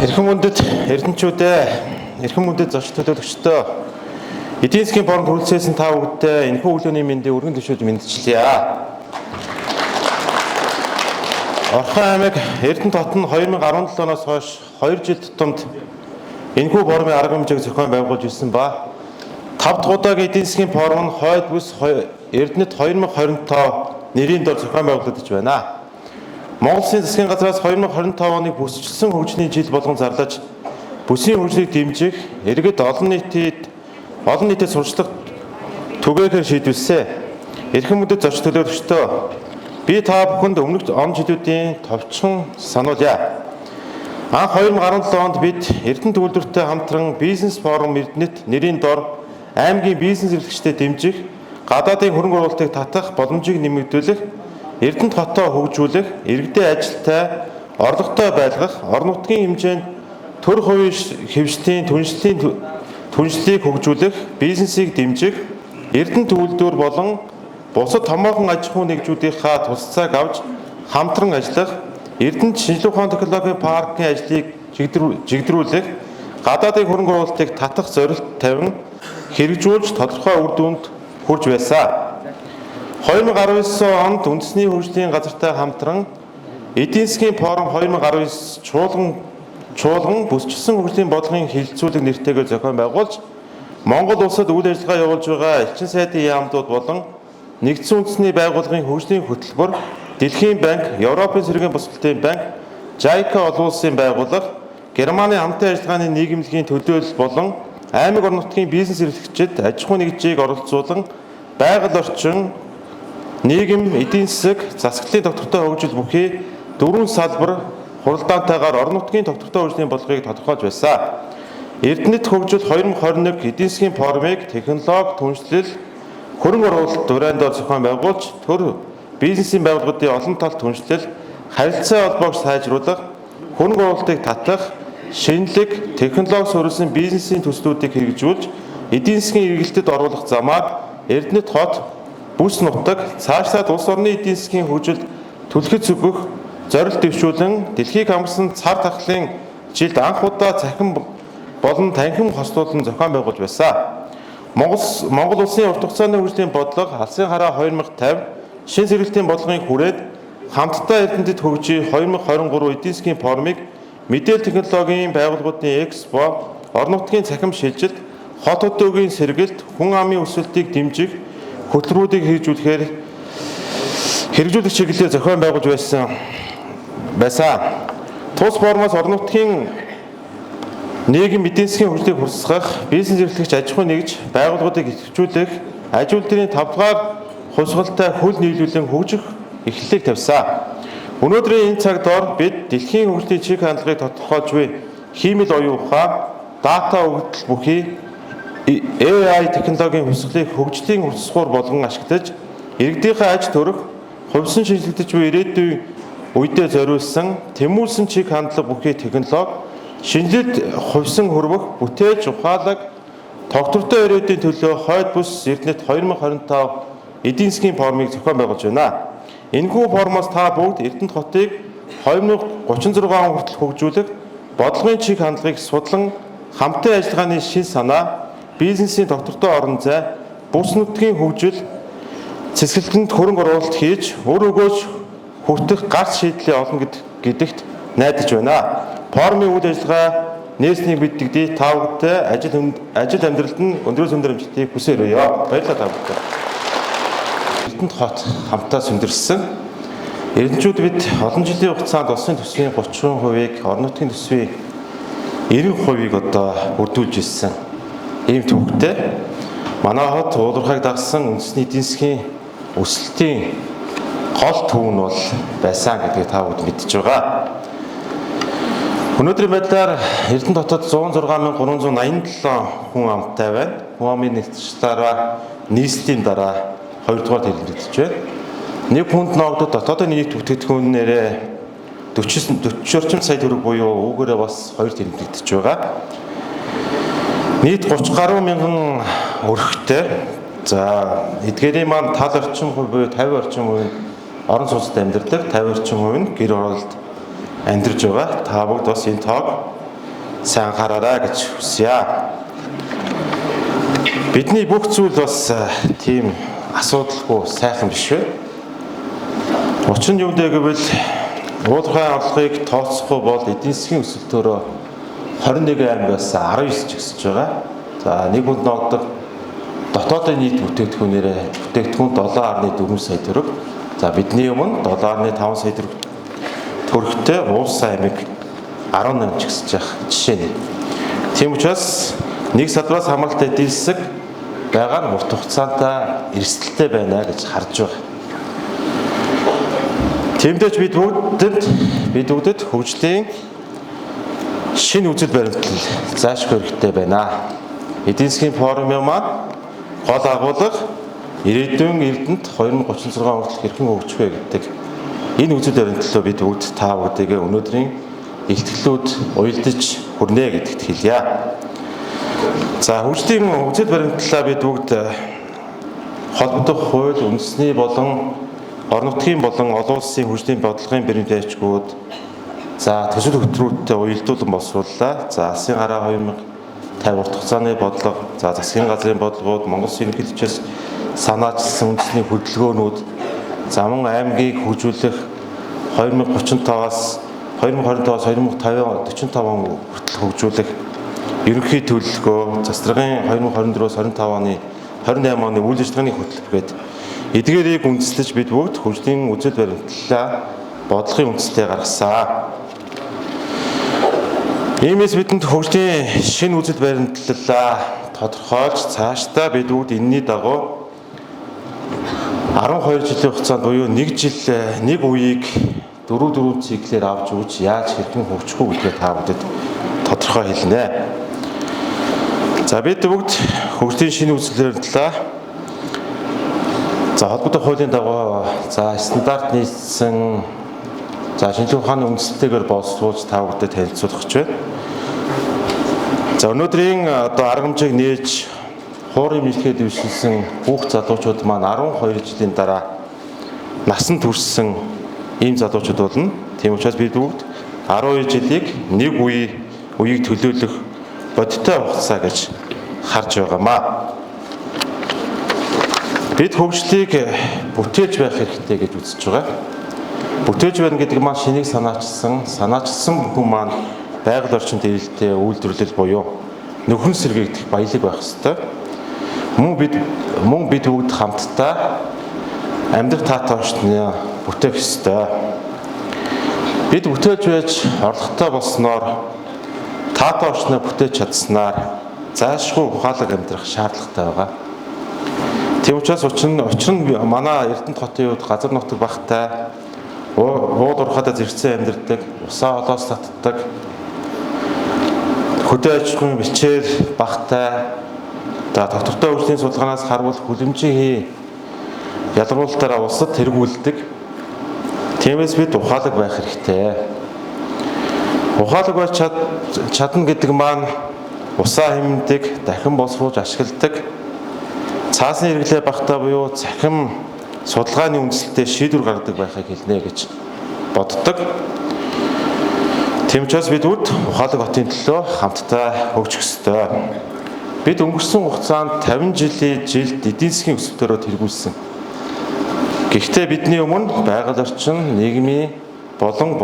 Эрхэм мөндөд эрдэнчүүдээ, эрхэм мөндөд зоч төлөөлөгчдөө эдийн засгийн борон хүрэлцээсэн та бүгдээ энэхүү өглөөний мэндийг өргөн төшөөж мэдчилье. Орхон аймаг Эрдэнэ тот нь 2017 оноос хойш 2 жил тутамд энэхүү бормын арга хэмжээг зохион байгуулж ирсэн ба 5 дахь удаагийн эдийн засгийн форум нь хойд бүс Эрдэнэт 2025 нэрийн дор зохион байгуулагдаж байна. Монгол Улсын засгийн газраас 2025 оны бүсчилсэн хөгжлийн жил болгон зарлаж бүсийн хөгжлийг дэмжих, иргэд олон нийтэд сурчлага түгээхээр шийдвэрлсэн. Эрхэм мөндөд зоч төлөөлөгчдөө би та бүхэнд өмнөх он жилүүдийн товчхон сануулъя. Анх 2017 онд бид Эрдэнэ төвлөрөлтөй хамтран бизнес форум Эрдэнэт нэрийн дор аймгийн бизнес эрхлэгчдэд дэмжих, гадаадын хөрөнгө оруулалтыг татах боломжийг нэмэгдүүлэх, Эрдэнэ хотоо хөгжүүлэх, иргэдийн ажилтай, орлоготой байлгах, орон нутгийн хэмжээнд төр хувийн хэвшлийн түншлэлийг хөгжүүлэх, бизнесийг дэмжих, Эрдэнэ төвлөрдөр болон бусад томоохон аж ахуй нэгжүүдийнхаа тусалцааг авч хамтран ажиллах, Эрдэнэт шинжилгээ ухаан технологийн паркын ажлыг чигдрүүлэх, гадаадын хөрөнгө оруулалтыг татах зорилт тавин хэрэгжүүлж тодорхой үр дүнд хүрч байсан. 2019 онд үндэсний хөгжлийн газартай хамтран эдийн засгийн форум 2019 чуулган бүсчилсэн хөгжлийн бодлогын хилцүүлэг нэртэйгээр зохион байгуулж Монгол улсад үйл ажиллагаа явуулж байгаа элчин сайдын яамдууд болон нэгдсэн үндэсний байгууллагын хөгжлийн хөтөлбөр, Дэлхийн банк, Европын цэргийн бусгалын банк, JICA олон улсын байгууллага, Германы хамтын ажиллагааны нийгэмлэгийн төлөөлөл болон аймаг орон нутгийн бизнес эрхлэгчид аж ахуй нэгжийг оролцуулан байгаль орчин, нийгэм, эдийн засаг, засаглалын доктортой хөгжил бүхий 4 салбар хуралдаантайгаар орон нутгийн доктортой хөгжлийн бодлогыг тодорхойлж байсан. Эрдэнэт хөгжил 2021 эдийн засгийн форумыг технологи, түншлэл, хөрөнгө оруулалт дураандор зохион байгуулж төр бизнесийн байгууллагуудын олон талт түншлэл, харилцаа холбоог сайжруулах, хөрөнгө оруулалтыг татах, шинэлэг, технологи суурилсан бизнесийн төслүүдийг хэрэгжүүлж эдийн засгийн эргэлтэд оруулах замаар Эрдэнэт хот бүс нутаг цаашлаад улс орны эдийн засгийн хөгжилд түлхэц өгөх зорилт дэвшүүлэн дэлхийг хамарсан цар тахлын жилд анх удаа цахим болон танхим хослуулан зохион байгуулж байсан. Монгол улсын урт хугацааны хөгжлийн бодлого алсын хараа 2050 шин сэргэлтийн бодлогын хүрээд хамтдаа Эрдэнэтэд хөгжиж 2023 эдийн засгийн форумыг мэдээлэл технологийн байгууллагуудын экспо, орон нутгийн цахим шилжилт, хот хөдөөгийн сэргэлт, хүн амын өсөлтийг дэмжих хөтөлбөрүүдийг хэрэгжүүлэх чиглэлээр зохион байгуулж байсан. Тус форумоос орон нутгийн нийгэм эдийн засгийн хөгжлийг хурцлах, бизнес эрхлэгч аж ахуй нэгж байгууллагуудыг идэвхжүүлэх, аж үйлдвэрийн 5 дугаар хувьсгалтай хөл нийлүүлэн хөгжих эхлэлийг тавьсан. Өнөөдрийн энэ цагт ор бид дэлхийн хөгжлийн чиг хандлагыг тодорхойлж буй хиймэл оюун ухаан, дата өгөгдөл бүхий AI технологийн хувьсгалыг хөгжлийн хувьсгуур болгон ашиглаж, иргэдийнхээ аж төрөх, хувьсан шинжлэгдэж буй ирээдүйн үедээ зориулсан тэмүүлсэн чиг хандлага бүхий технологи, шинжилэлт хувьсан хөрвөх, бүтээж ухаалаг, тогтвортой ирээдүйн төлөө хойд бүс Эрдэнэт 2025 эдийн засгийн форумыг зохион байгуулж байна. Энэхүү форумоос та бүгд Эрдэнэт хотыг 2036 он хүртэл хөгжүүлэх бодлогын чиг хандлагыг судлан хамтын ажиллагааны шин санаа, бизнесийн доктортой орон зай, бүс нутгийн хөгжил, цэцгэлтэнд хөрөнгө оруулалт хийж, өр өгөөж хүртэх гарц шийдлээ олно гэдэгт найдаж байна. Форумын үйл ажиллагаа нээснийг мэддэгдээ та бүдтэй ажил амьдралд нь өндрөөс өндөр амжилтыг хүсээрэй. Баярлалаа та бүдтэй. Эрдэнэт хот хамтаа сүндэрсэн. Эрдэнэчүүд бид олон жилийн хугацаанд улсын төсвийн 30%-ийг, орон нутгийн төсвийн 90%-ийг одоо бүрдүүлж ирсэн. Ийм төвхтэй манай хот уулуурхайг дагсан үндэсний эдийн засгийн өсөлтийн гол төв нь бол байсан гэдгийг та бүхэн мэдж байгаа. Өнөөдрийн байдлаар Эрдэнэ хотод 106,387 хүн амтай байна. Хүн амын нэгтгэжлээрээ нийслэлийн дараа 2 дугаар тэлэлдэж байна. Нэг хүнд ногдод дотоодын нийт бүтээгдэхүүн нэрээ 40 орчим сая төгрөг буюу үүгээрээ бас 2 тэлэлдэж байгаа. Нийт 30 гаруй мянган өрхтэй. За эдгээрийн маань тал орчим хувь буюу 50 орчим хувь орон сууцд амьдардаг, 50 орчим хувь нь гэр оролд амьдарж байгаа. Та бүгд бас энэ тоог сайн анхаараарай гэж хүсье. Бидний бүх зүйл бас тийм асуудалгүй сайхан биш вэ? Учир нь юу вэ гэвэл уулгын орлогыг тооцохгүй бол эдийн засгийн өсөлтөөрөө 21 аймагаас 19 ч өсөж байгаа. За нэг хүнд ногдох дотоодын нийт бүтээгдэхүүнээр 7.4 сая төгрөг. За бидний өмнө 7.5 сая төгрөгтэй Уус аймаг 18 ч өсөж байгаа жишээ нь. Тийм учраас нэг салбараас хамааралтай эдийн засаг байгаа нь урт хугацаанд эрсдэлтэй байна гэж харж байгаа. Тиймдээч бид бүгдэд хөгжлийн шинэ үзэл баримтлал заашгүй хэрэгтэй байна. Эдийн засгийн форумын маань гол агуулга ирээдүйн Эрдэнэт 2036 хүртэл хэрхэн хөгжих вэ гэдэг энэ үзэл баримтлалыг бид бүгд та бүгдээ өнөөдрийн илтгэлүүд уялдаж хүрнэ гэдэгт хэлье. За хөгжлийн үзэл баримтлалаа бид бүгд холбогдох хууль, үндэсний болон орон нутгийн болон олон улсын хөгжлийн бодлогын бэрийн дэвчгүүд за төсөл хөтөлбөрүүдтэй уялдуулан боловсрууллаа. За Алсын гараа 2050 урт хугацааны бодлого, за засгийн газрын бодлогууд, Монгол Улсын ерөнхийлөгчөөс санаачилсан үндэсний хөдөлгөөнүүд, за мөн аймгийг хөгжүүлэх 2035-аас 2050 45 хүртэл хөгжүүлэх ерөнхий төлөвлөгөө, застрагын 2024-өөс 25 оны 28 оны үйл ажиллагааны хөтөлбөргээд эдгээрийг үндэслэж бид бүгд хөгжлийн үзэл баримтлалаа бодлогын үндэслэлээ гаргасан. Иймээс бидэнд хөгжлийн шинэ үзэл баримтлалаа тодорхойлж цаашдаа бид бүгд энэний дагуу 12 жилийн хугацаанд буюу 1 жил нэг үеийг 4 циклээр авч өгч яаж хэрхэн хөгжих үү гэдгээ та бүдэд тодорхой хэлнэ. За бид бүгд хөгжлийн шинэ үзэл баримтлалаа за холбогдох хуулийн дагуу за стандарт нийцсэн за шинжлэх ухааны үндэслэлтэйгээр боловсруулж та бүдэд танилцуулах гэж байна. За өнөөдрийн арга хэмжээг нээж хуурын мэдлэгээ дэвшилсэн бүх залуучууд маань 12 жилийн дараа насанд хүрсэн ийм залуучууд болно. Тийм учраас бид бүгд 12 жилийг нэг үеийг төлөөлөх бодиттой хугацаа гэж харж байгаамаа. Бид хөгжлийг бүтээж байх хэрэгтэй гэж үзэж байгаа. Бүтээж байна гэдэг маань шинийг санаачилсан бүхэн маань байгаль орчинд ээлтэй үйлдвэрлэл буюу нөхөн сэргээгдэх баялаг байх ёстой. Мөн бид бүгд хамтдаа амьдрах таатай орчныг бүтээх ёстой. Бид бүтээж байж орлоготой болсноор таатай орчныг бүтээж чадсанаар заашгүй ухаалаг амьдрах шаардлагатай байгаа. Тийм учраас учир нь манай Эрдэнэт хотын хувьд газар нутаг багтай, ууд урхадаа зэрэгцэн амьдардаг, усаа олоос татдаг, хөдөө аж ахуйн бэлчээр багтай, доктортой хөгжлийн судалгаанаас харвал хүлэмжийн ялгаруулалтаараа улсад тэргүүлдэг. Тиймээс бид ухаалаг байх хэрэгтэй. Ухаалаг байж чадна гэдэг маань усаа хэмнэдэг, дахин боловсруулж ашигладаг, цаасны хэрэглээ багтаа буюу цахим судалгааны үндэслэлтэй шийдвэр гаргадаг байхыг хэлнэ гэж боддог. Тийм учраас бид бүгд ухаалаг хотын төлөө хамтдаа хөгжих ёстой. Бид өнгөрсөн хугацаанд 50 жилд эдийн засгийн өсөлтөөрөө тэргүүлсэн. Гэхдээ бидний өмнө байгаль орчин, нийгмийн болон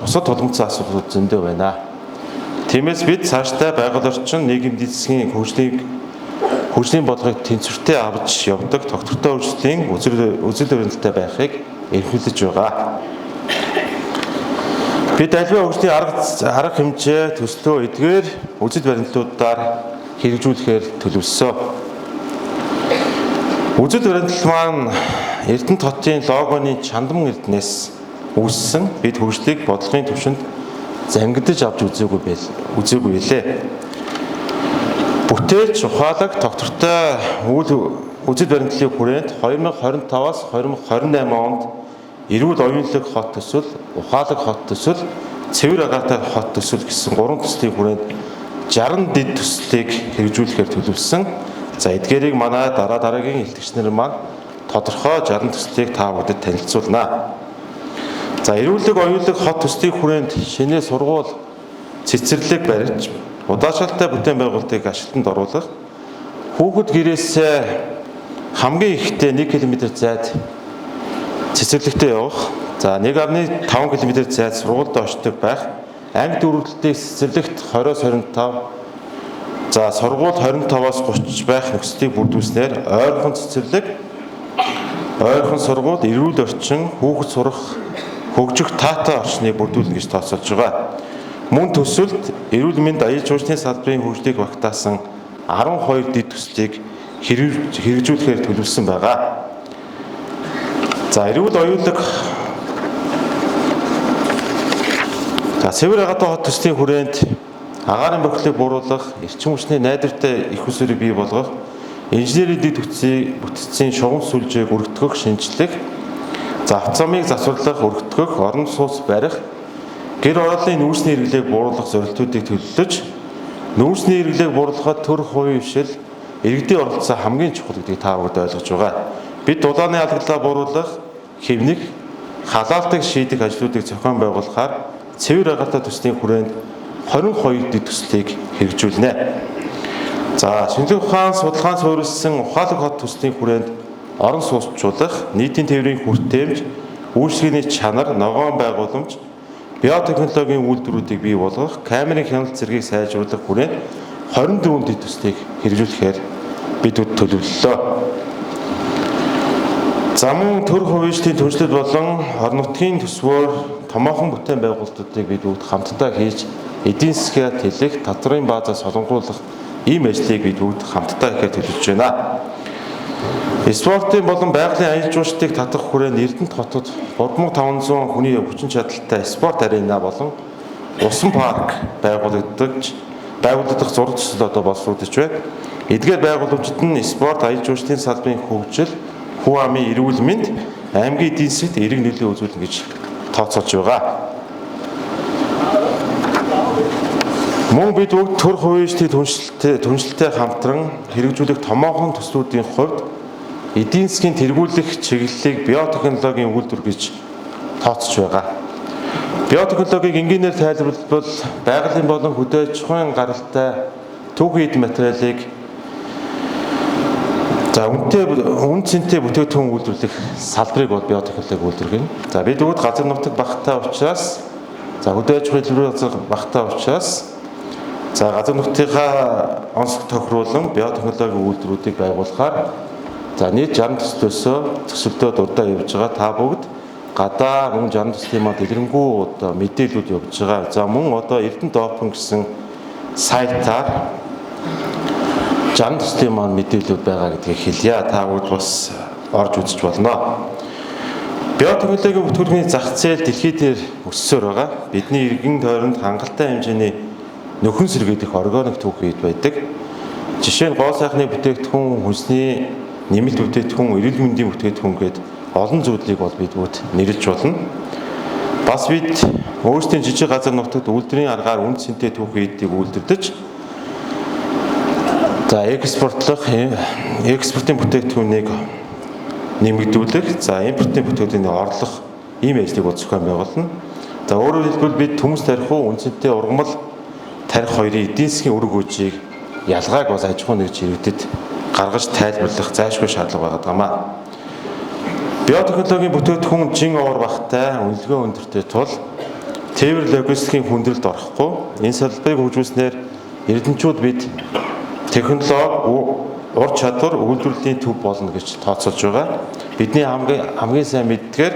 бусад тулгымцсан асуудлууд зөндөө байна. Тиймээс бид цаашдаа байгаль орчин, нийгэм эдийн засгийн хөгжлийн бодлогыг тэнцвэртэй авч явдаг доктортой хөгжлийн үзэл баримталтай байхыг эрхэлж байгаа. Бид аливаа хөгжлийн арга хэмжээ, төслөө эдгээр үзэл баримтлалуудаар хэрэгжүүлэхээр төлөвлөсөн. Үзэл баримтлал маань Эрдэнэт хотын логоны чандман эрдэнэс үүссэн. Бид хөгжлийг бодлогын түвшинд зангидж авч үзээгүй билээ. Бүтээж ухаалаг доктортой үзэл баримтлалын хүрээнд 2025-аас 2028 онд эрүүл оюунлаг хот төсөл, ухаалаг хот төсөл, цэвэр агаартай хот төсөл гэсэн 3 төслийн хүрээнд 60 дэд төслийг хэрэгжүүлэхээр төлөвлөсөн. За эдгээрийг манай дараагийн илтгэгчнэр маань тодорхой 60 төслийг та бүдэд танилцуулнаа. За эрүүлэг оюунлаг хот төслийн хүрээнд шинэ сургууль, цэцэрлэг барьж удаашаалтай бүтээн байгуулалтыг ажилтанд оруулах, хүүхэд гэрээсээ хамгийн ихдээ 1 км зайд цэцэрлэгтээ явах, за 1.5 км зайд сургуульд очдог байх, анги дүүрэлтийг цэцэрлэгт 20-25, за сургууль 25-аас 30 байх нөхцөлийг бүрдүүлснээр ойрхон цэцэрлэг, ойрхон сургууль, эрүүл орчин, хүүхэд сурах, хөгжих таатай орчныг бүрдүүлнэ гэж тооцоолж байгаа. Мөн төсөлд эрүүл мэнд аян жуулчны салбарын хөгжлийг багтаасан 12 дэд төслийг хэрэгжүүлэхээр төлөвлөсөн байгаа. За эрүүл оюулаг Цэвэр Агатын хот төслийн хүрээнд агаарын бохилыг бууруулах, эрчим хүчний найдвартай их усурыг бий болгох, инженерийн дэд бүтцийн шугам сүлжээг өргөтгөх, шинжлэх, зав замыг засварлах, өргөтгөх, орон сууц барих, гэр орооллын нүүрсний хэрэглээг бууруулах зорилтуудыг төлөвлөж, нүүрсний хэрэглээг бууруулахад төр хувийн хвшил, иргэдийн оролцоо хамгийн чухал гэдгийг та бүгд ойлгож байгаа. Бид дулааны алгалаа бууруулах, хэвнэх, халаалтыг шийдэх ажлуудыг зохион байгуулахаар Цэвэр Агатай төслийн хүрээнд 22 дэд төслийг хэрэгжүүлнэ. За шинжлэх ухаан судалгаан суурилсан ухаалаг хот төслийн хүрээнд орон сууцчлуулах, нийтийн тээврийн хүртээмж, үйлчлэгээний чанар, ногоон байгууламж, биотехнологийн үйлдвэрүүдийг бий болгох, камерын хяналт зэргийг сайжруулах хүрээнд 24 дэд төслийг хэрэгжүүлэхээр бид төлөвлөлөө. За мөн төр хувьчдын түншлэл болон орон нутгийн төсвөөр томоохон бүтээн байгуулалтуудыг бид бүгд хамтдаа хийж эдийн засгийг тэлэх, татварын баазаа солонгоруулах ийм ажлыг бид бүгд хамтдаа хийхэд төлөвлөж байна. Спортын болон байгалийн аян жуулчдыг татах хүрээнд Эрдэнэт хотод 3500 хүний хүчин чадалтай спорт арена болон усан парк байгуулагдах зураг төсөл одоо боловсруулж байна. Эдгээр байгууламжид нь спорт, аян жуулчдын салбарын хөгжил, хүү амын эрүүл мэнд, аймгийн эдийн засгт эерэг нөлөө үзүүлнэ гэж тооцоолж байгаа. Мөн бид бүгд төр хувьчдын түншлэлтэй хамтран хэрэгжүүлэх томоохон төслүүдийн хувьд эдийн засгийн тэргүүлэх чиглэлийг биотехнологийн үйлдвэр гэж тооцож байгаа. Биотехнологиг энгийнээр тайлбарлавал байгалийн болон хөдөө аж ахуйн гаралтай түүхий эд материалыг үн цэнтэй бүтээгдэхүүн үйлдвэрлэх салбарыг бол биотехнологи үйлдвэрлэх. За бид бүгд газар нутаг багтаа учраас, за хөдөө аж ахуйн төлбөрийн газар багтаа учраас, за газар нутгийнхаа онцлог тохируулан биотехнологийн үйлдвэрүүдийг байгуулахаар за нийт 60 төсөлдөө дурдаа явж байгаа. Та бүгд гадаа мөн 60 төслийн манд дэлгэрэнгүй одоо мэдээлэлүүд явж байгаа. За мөн одоо Эрдэнэт Open гэсэн сайтаар 60 төслийн маань мэдээлэлүүд байгаа гэдгийг хэлье. Та бүгд бас орж үзэж болно. Биотехнологийн бүтээгдэхүүний зах зээл дэлхийд дээр өссөөр байгаа. Бидний иргэн тойронд хангалттай хэмжээний нөхөн сэргээх органик түүхий байдаг. Жишээ нь гоо сайхны бүтээгдэхүүн, хүнсний нэмэлт бүтээгдэхүүн, эрүүл мэндийн бүтээгдэхүүн гээд олон зүйлийг бол бид бүгд нэрлэж болно. Бас бид өөрсдийн жижиг газар нутагт үйлдвэрийн аргаар үн цэнтэй түүхийдийг үйлдвэрлэж за экспортын бүтээгдэхүүнийг нэмэгдүүлэх, за импортын бүтээгдэхүүнийг орлох ийм ажлыг бол зохион байгуулна. За өөрөөр хэлбэл бид төмс тархуу, үн цэнтэй ургамал тарих хоёрын эдийн засгийн үр хөөжийг ялгааг бас аж ахуйн нэгж иргэдэд гаргаж тайлбарлах зайлшгүй шаардлага байгаа юм аа. Биотехнологийн бүтээгдэхүүн жин уур багтай, үнэлгээ өндөртэй тул тээвэр логистикийн хүндрэлд орохгүй. Энэ салбарыг хөгжүүлснээр эрдэмтчүүд бид технологи, ур чадвар, үйлдвэрлэлийн төв болно гэж тооцоолж байгаа. Бидний хамгийн сайн мэддгээр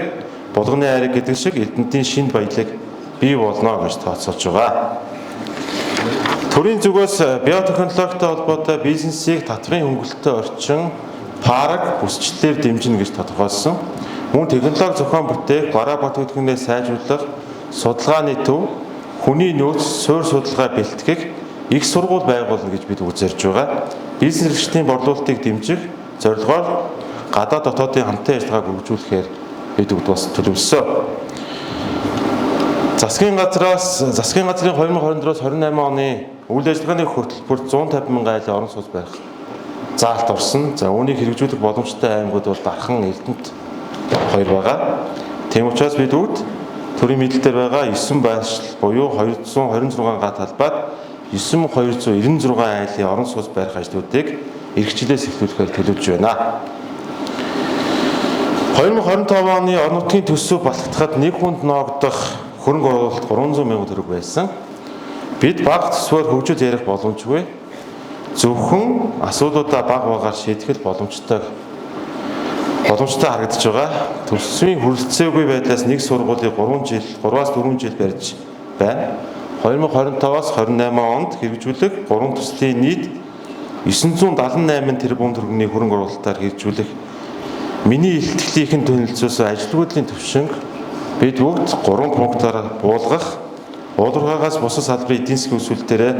булганы айраг гэдэг шиг Эрдэнэтийн шинэ баялаг бий болно гэж тооцоолж байгаа. Төрийн зүгээс биотехнологитой холбоотой бизнесийг татварын хөнгөлөлтөй орчин, парк, бүсчлэлээр дэмжинэ гэж тодорхойлсон. Мөн технологи зохион бүтээх, бараа бүтээгдэхүүнээ сайжруулах, судалгааны төв, хүний нөөц, суурь судалгаа бэлтгэх, их сургууль байгуулна гэж бид үзэрж байгаа. Бизнес эрхлэлтийн борлуулалтыг дэмжих зорилгоор гадаад дотоодын хамтын ажиллагааг хөгжүүлэхээр бид бүгд бас төлөвлөсөн. Засгийн газрын 2024-28 оны үйл ажиллагааны хөтөлбөрт 150 мянган айлын орон сууц барих заалт орсон. За үүнийг хэрэгжүүлэх боломжтой аймагуд бол Дархан, Эрдэнэт хоёр байгаа. Тийм учраас бид бүгд төрийн мэдээлэлээр байгаа 9 байршил буюу 226 га талбайд 9296 айлын орон сууц барих ажлуудыг эрхчлээс эхлүүлэхээр төлөвлөж байна. 2025 оны орон нутгийн төсөв батлагдахад нэг хүнд ногдох хөрөнгө оруулалт 300 мянган төгрөг байсан. Бид бага төсвөөр хөгжил ярих боломжгүй. Зөвхөн асуудлуудаа бага багаар шийдэх боломжтой харагдаж байгаа. Төсвийн хүрэлцээгүй байдлаас нэг сургуулийг 3-аас 4 жил барьж байна. 2025-аас 28 онд хэрэгжүүлэх 3 төслийн нийт 978 тэрбум төгрөгийн хөрөнгө оруулалтаар хэрэгжүүлэх миний илтгэлийн төлөвлөсөн ажилтгуудлын төвшинг бид бүгд 3 пунктаар буулгах, уулуургаагаас бусад салбарын эдийн засгийн өсвөлтөөрөө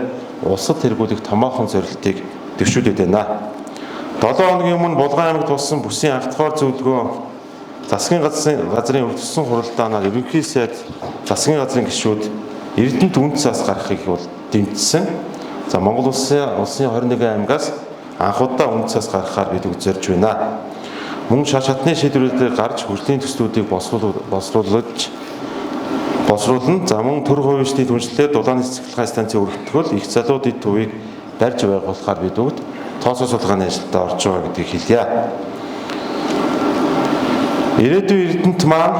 улсад тэргүүлэх томоохон зорилтыг дэвшүүлээд байна. 7 хоногийн өмнө Булган аймагт болсон бүсийн анх дахь зөвлөгөө засгийн газрын өвдсөн хуралдаанаар ерөнхий сайд засгийн газрын гишүүд Эрдэнэт үнд цаас гаргахыг бол дэмжсэн. За Монгол улсын 21 аймагаас анх удаа үнд цаас гаргахаар бид үзэрж байна. Мөн шат шатны шийдвэрүүдээр гарч хөгжлийн төслүүдийг боловсруулна. За мөн төр хувьчдын түншлэлээр дулааны цэцэглэгээ станцын өргөтгөл их залууд эд төвийг барьж байгуулахаар бид бүгд тооцоо судалгааны ажилд орж байгаа гэдгийг хэлье. Ирээдүйн Эрдэнэт маань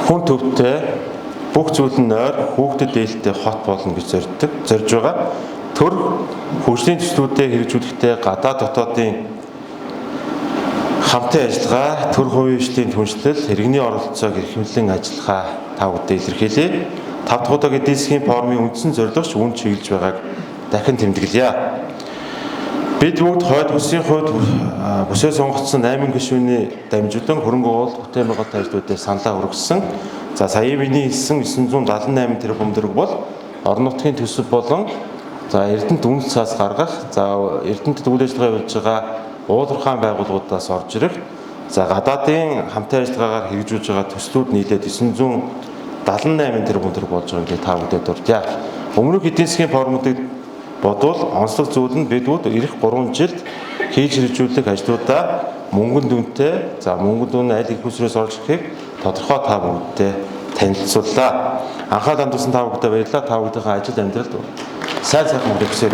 хүн төвтэй бүх зүйл нь нойр, хүүхдэд ээлтэй хот болно гэж зорж байгаа. Төр хөгжлийн төслүүдээ хэрэгжүүлэхдээ гадаад дотоодын хамтын ажиллагаа, төр хувийн түншлэл, иргэний оролцоог эрхэмлэн ажиллахаа та бүхэнд илэрхийлье. 5 дахь удаагийн эдийн засгийн форумын үндсэн зорилгоч үн чиглэж байгааг дахин тэмдэглэе. Бид бүгд хойд бүсийн хувьд бүсээ сонгогдсон 8 гишүүний дамжуулан хөрөнгө оруулалт бүтээн байгуулалт ажлуудыг саналаа хүргэсэн. За сая миний хэлсэн 978 тэрбум төгрөг бол орон нутгийн төсөв болон за Эрдэнэт үнд цаас гаргах, за Эрдэнэтэд үйл ажиллагаа явуулж байгаа уулуурхаан байгууллагуудаас орж ирэх, за гадаадын хамтын ажиллагаагаар хэрэгжүүлж байгаа төслүүд нийлээд 978 тэрбум төгрөг болж байгаа гэдгийг та бүхэнд дурдъя. Өмнөх эдийн засгийн форумуудыг бодвол онцлог зүйл нь бидүүд эх 3 жилд хийж хэрэгжүүлэх ажлуудаа мөнгөн дүнтэй, за мөнгөн дүн аль их хүсрээс орж ирэхийг тодорхой та бүхэндээ танилцууллаа. Анхаарал хандуулсан та бүхэндээ баярлалаа. Та бүхнийхээ ажил амьдралд сайн сайхан хүсье.